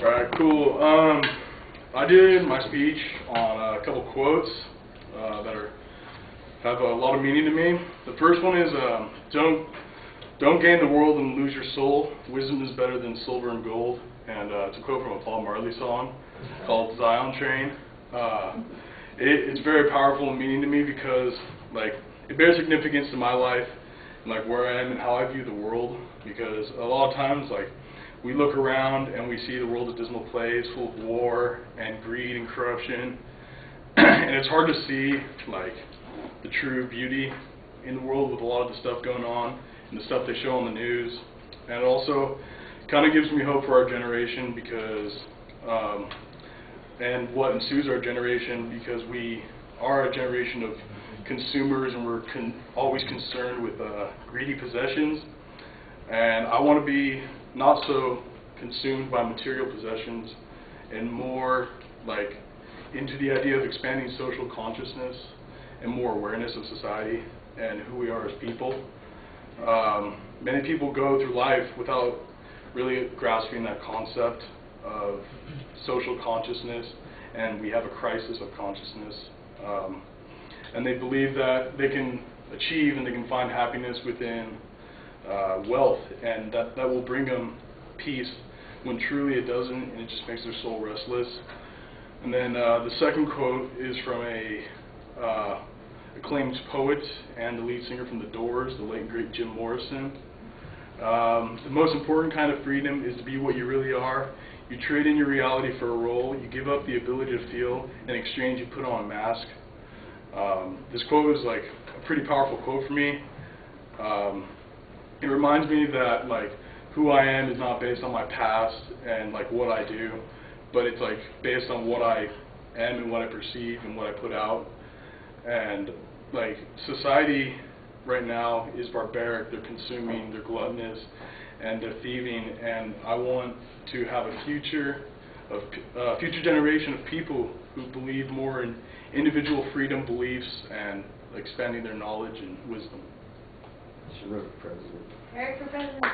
Alright, cool. I did my speech on a couple quotes that have a lot of meaning to me. The first one is, don't gain the world and lose your soul. Wisdom is better than silver and gold. And it's a quote from a Paul Marley song called Zion Train. It's very powerful and meaning to me because, like, it bears significance to my life and, like, where I am and how I view the world. Because a lot of times, like, we look around and we see the world a dismal place, full of war and greed and corruption, and it's hard to see, like, the true beauty in the world with a lot of the stuff going on and the stuff they show on the news. And it also kind of gives me hope for our generation because, and what ensues our generation, because we are a generation of consumers and we're always concerned with greedy possessions. And I want to be not so consumed by material possessions and more like into the idea of expanding social consciousness and more awareness of society and who we are as people. Many people go through life without really grasping that concept of social consciousness, and we have a crisis of consciousness. And they believe that they can achieve and they can find happiness within wealth, and that will bring them peace, when truly it doesn't, and it just makes their soul restless. And then the second quote is from a acclaimed poet and the lead singer from The Doors, the late and great Jim Morrison. The most important kind of freedom is to be what you really are. You trade in your reality for a role. You give up the ability to feel. In exchange, you put on a mask. This quote is like a pretty powerful quote for me. It reminds me that, like, who I am is not based on my past and, like, what I do, but it's, like, based on what I am and what I perceive and what I put out. And, like, society right now is barbaric. They're consuming, they're gluttonous, and they're thieving. And I want to have a future generation of people who believe more in individual freedom beliefs and expanding their knowledge and wisdom. She wrote for president. Erik for president.